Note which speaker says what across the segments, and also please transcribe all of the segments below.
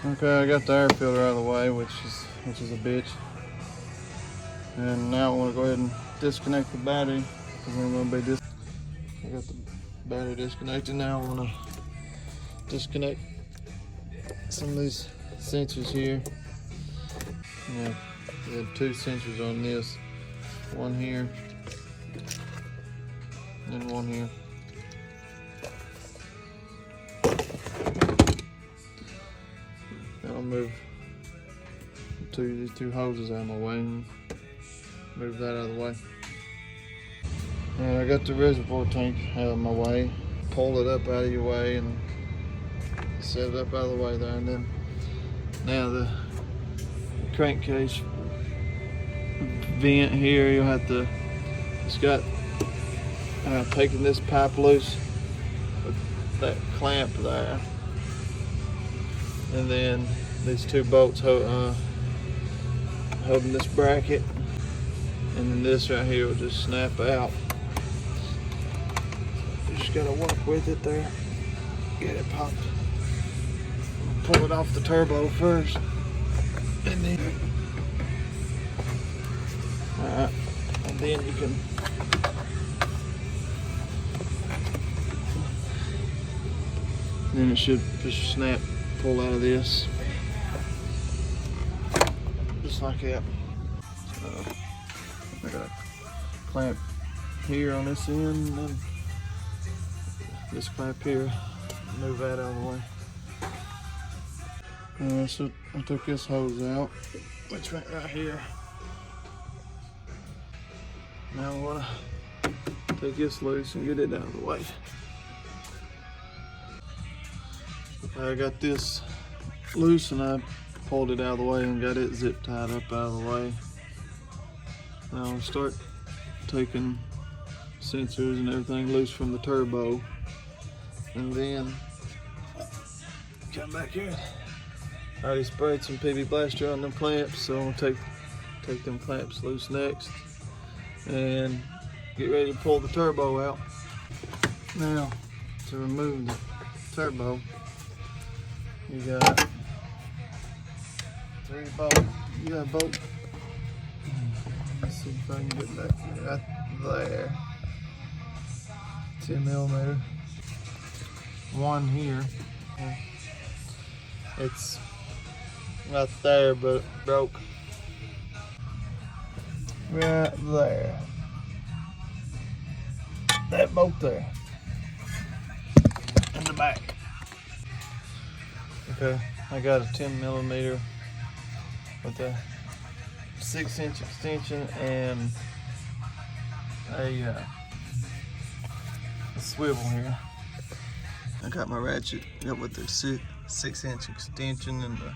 Speaker 1: Okay, I got the air filter out of the way, which is a bitch. And now I want to go ahead and disconnect the battery because I'm going to be I got the battery disconnected. Now I want to disconnect some of these sensors here. Yeah, we had 2 sensors on this. One here and one here. I'll move these 2 hoses out of my way and move that out of the way. Alright, I got the reservoir tank out of my way. Pull it up out of your way and set it up out of the way there, and then now the crankcase vent here, you'll have to, it's got taking this pipe loose with that clamp there, and then these 2 bolts holding this bracket, and then this right here will just snap out. You just gotta work with it there, get it popped. Pull it off the turbo first, and then alright, and then you can then it should just snap, pull out of this just like that. So I got a clamp here on this end, and then this clamp here, move that out of the way. So I took this hose out, which went right here. Now I want to take this loose and get it out of the way. I got this loose and I pulled it out of the way and got it zip tied up out of the way. Now I'll start taking sensors and everything loose from the turbo, and then come back here. I already sprayed some PB Blaster on them clamps, so I'm gonna take them clamps loose next and get ready to pull the turbo out. Now, to remove the turbo, you got 3 bolts. You got a bolt. Let's see if I can get back right there. 10mm. One here. It's right there, but it broke. Right there. That bolt there. In the back. Okay, I got a 10mm with a 6-inch extension and a swivel here. I got my ratchet with the 6-inch extension and the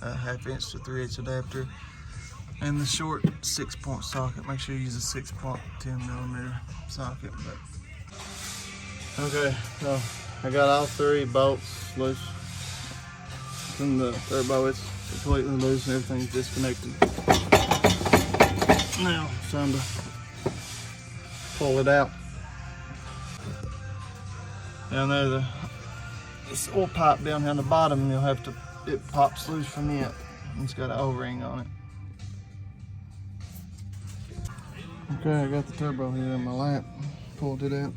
Speaker 1: 1/2-inch to 3/8 adapter, and the short 6-point socket. Make sure you use a 6.10mm socket. But okay, so I got all 3 bolts loose from the turbo. It's completely loose and everything's disconnected. Now it's time to pull it out. Down there, this oil pipe down here on the bottom, you'll have to, it pops loose from it. It's got an O-ring on it. Okay, I got the turbo here in my lap. Pulled it out.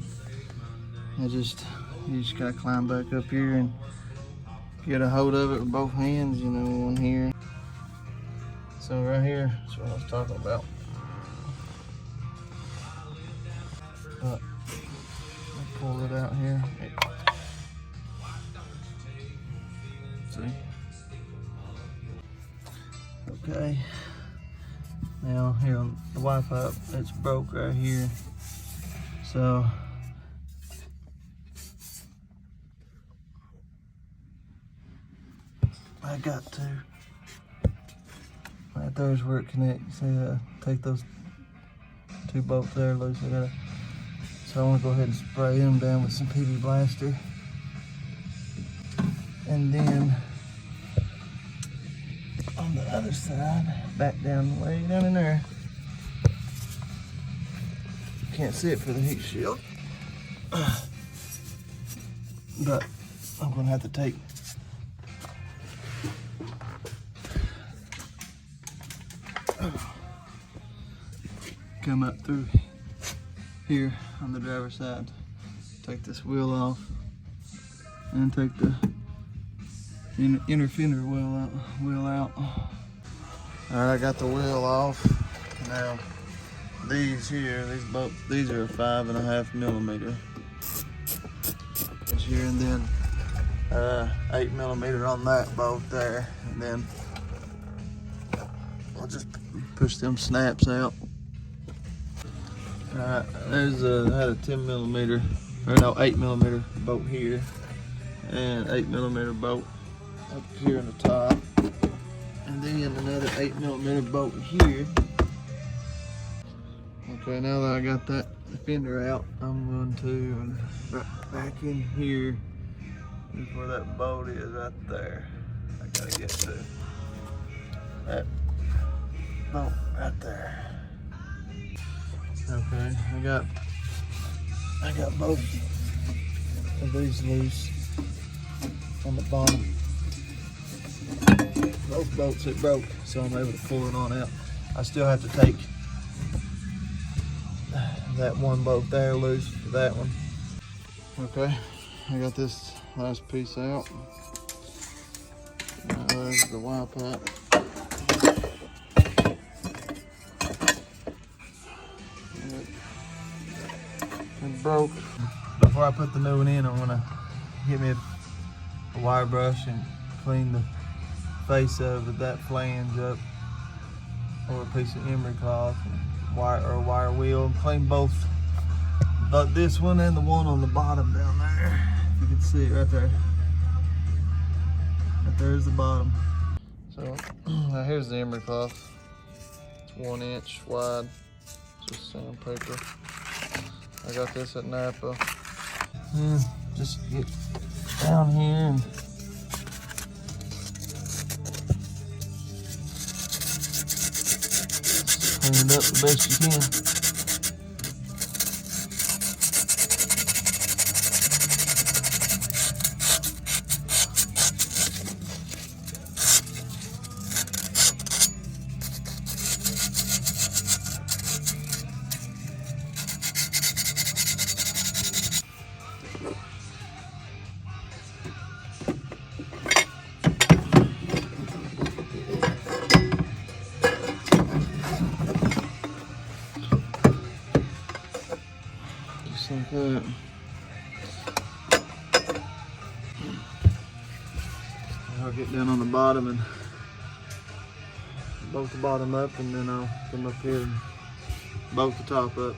Speaker 1: You just gotta climb back up here and get a hold of it with both hands, you know, one here. So right here, that's what I was talking about. But I'll pull it out here. See? Okay. Now here on the Wi-Fi, it's broke right here. So I got to, right there's where it connects. See, take those 2 bolts there loose. So I want to go ahead and spray them down with some PB Blaster. And then on the other side, back down way down in there. Can't see it for the heat shield. But I'm gonna have to take come up through here on the driver's side. Take this wheel off and take the inner fender wheel out. All right, I got the wheel off. Now these here, these are 5.5 millimeter. Here, and then 8 millimeter on that bolt there, and then I'll just push them snaps out. Alright, there's I had a 10 millimeter, or no, 8 millimeter bolt here, and 8 millimeter bolt up here in the top, and then another 8 millimeter bolt here. Okay, now that I got that fender out, I'm going to back in here is where that bolt is, right there. I gotta get to that bolt right there. Okay, I got both of these loose on the bottom. Both bolts it broke, so I'm able to pull it on out. I still have to take that one bolt there loose for that one. Okay, I got this last piece out. Now there's the Y pipe. It broke. Before I put the new one in, I'm gonna get me a wire brush and clean the face of that flange up, or a piece of emery cloth, or a wire wheel, and clean both, but this one and the one on the bottom down there. If you can see it right there. Right there's the bottom. So now here's the emery cloth. It's 1 inch wide, just sandpaper. I got this at Napa. Just get down here and clean it up the best you can. Like that. I'll get down on the bottom and bolt the bottom up, and then I'll come up here and bolt the top up.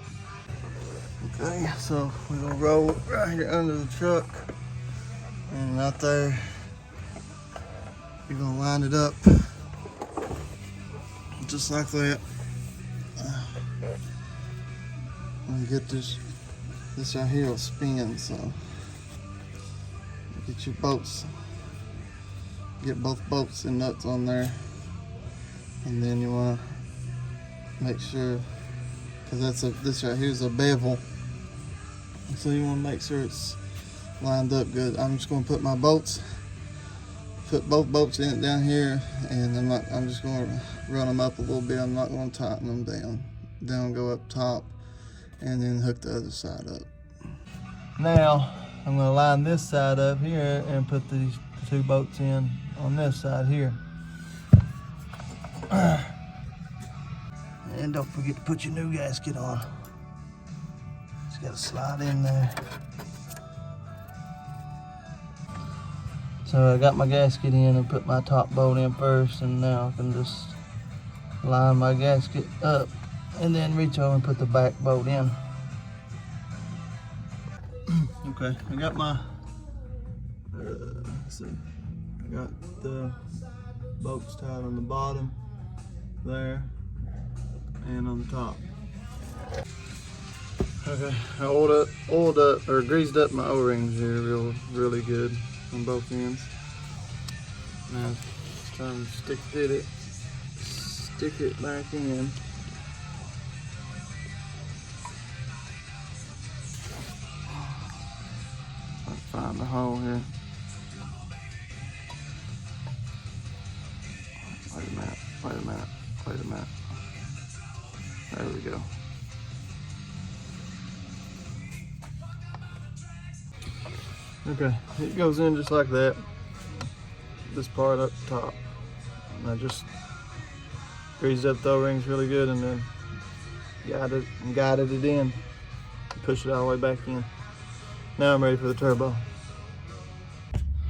Speaker 1: Okay, so we're gonna roll it right here under the truck, and out there you're gonna line it up just like that. When you get this right here will spin, so get your bolts, get both bolts and nuts on there, and then you want to make sure, because this right here is a bevel, so you want to make sure it's lined up good. I'm just going to put my bolts, put both bolts in it down here, and I'm just going to run them up a little bit. I'm not going to tighten them down. Then go up top, and then hook the other side up. Now I'm going to line this side up here and put the 2 bolts in on this side here. And don't forget to put your new gasket on. It's got to slide in there. So I got my gasket in and put my top bolt in first, and now I can just line my gasket up and then reach over and put the back bolt in. Okay, I got my, let's see, I got the bolts tied on the bottom there and on the top. Okay, I oiled up or greased up my O-rings here really good on both ends. Now trying to stick it back in. Find the hole here. Wait a minute. There we go. Okay, it goes in just like that. This part up top. And I just greased up the O-rings really good and then guided it in. Push it all the way back in. Now I'm ready for the turbo.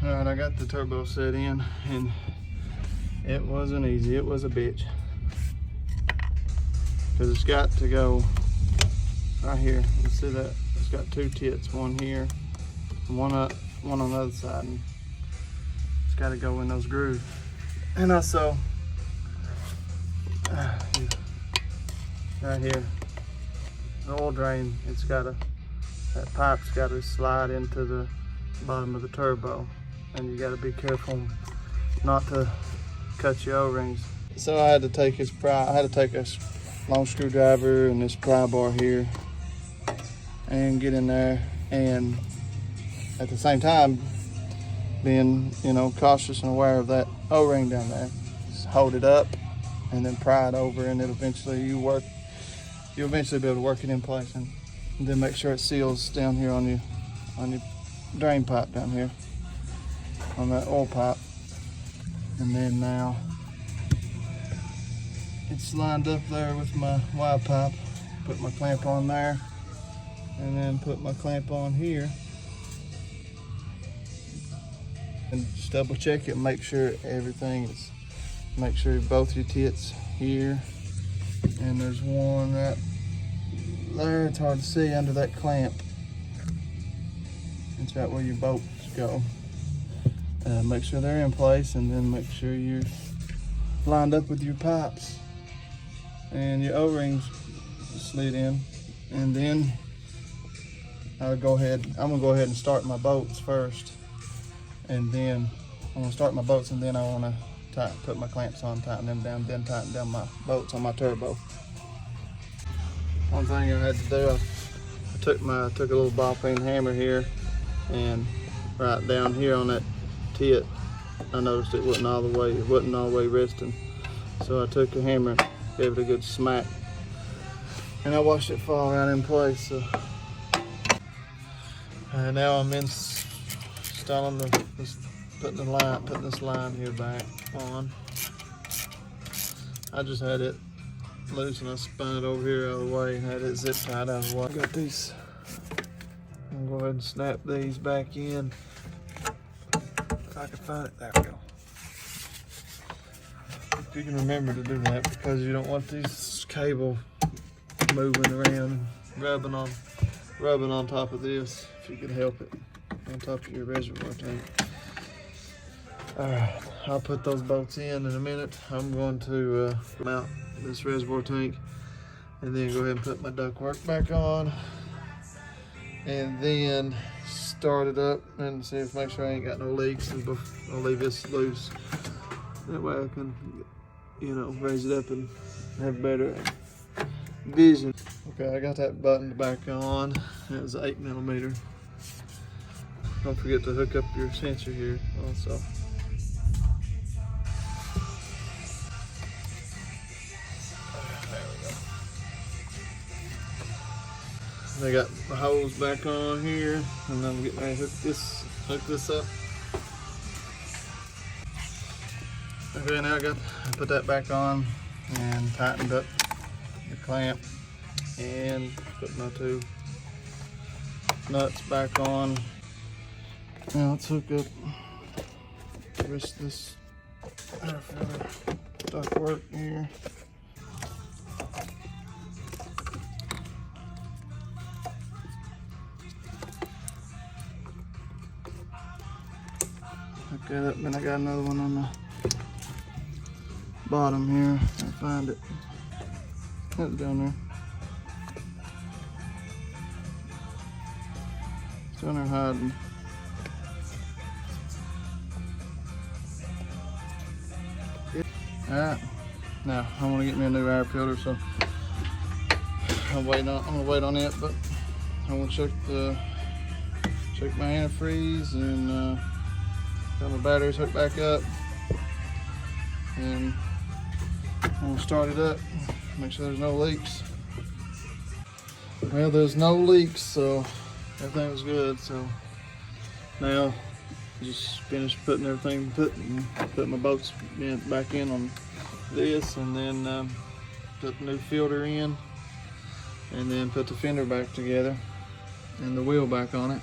Speaker 1: Alright, I got the turbo set in and it wasn't easy, it was a bitch. Because it's got to go right here. You see that? It's got two tits, one here, and one up, one on the other side. And it's got to go in those grooves. And also, right here, the oil drain, that pipe's got to slide into the bottom of the turbo. And you got to be careful not to cut your O-rings. So I had to take a long screwdriver and this pry bar here and get in there, and at the same time being, cautious and aware of that O-ring down there. Just hold it up and then pry it over, and you'll eventually be able to work it in place, and then make sure it seals down here on your drain pipe down here on that oil pipe. And then now it's lined up there with my Y pipe. Put my clamp on there and then put my clamp on here and just double check it and make sure make sure both your tits here, and there's one right there, it's hard to see under that clamp. It's right where your bolts go. Make sure they're in place, and then make sure you're lined up with your pipes and your O-rings slid in. And then I'm gonna go ahead and start my bolts first, and then I'm gonna start my bolts, and then I want to put my clamps on, tighten them down, then tighten down my bolts on my turbo. One thing I had to do, I took a little ball peen hammer here, and right down here on that tit, I noticed it wasn't all the way resting. So I took a hammer and gave it a good smack, and I watched it fall right in place. So now I'm installing putting this line here back on. I just had it loose and I spun it over here out of the way and had it zip tied out of the way. I got these. I'm gonna go ahead and snap these back in. If I can find it, there we go. If you can remember to do that, because you don't want these cable moving around and rubbing on top of this, if you can help it, on top of your reservoir tank. Alright, I'll put those bolts in a minute. I'm going to mount this reservoir tank and then go ahead and put my ductwork back on, and then start it up and make sure I ain't got no leaks, and I'll leave this loose. That way I can, raise it up and have better vision. Okay, I got that button back on. It was 8mm. Don't forget to hook up your sensor here also. I got the hose back on here, and I'm getting ready to hook this up. Okay, now I put that back on and tightened up the clamp and put my two nuts back on. Now let's hook up the rest of this air filter ductwork here. Hook that up, then I got another one on the bottom here. I find it. It's down there. It's down there hiding. Alright, now I want to get me a new air filter, so I'm gonna wait on it, but I want to check my antifreeze and got my batteries hooked back up, and I'm gonna start it up, make sure there's no leaks. Well, there's no leaks, so everything was good. So Now, just finished putting everything, put my bolts back in on this, and then put the new filter in, and then put the fender back together and the wheel back on it.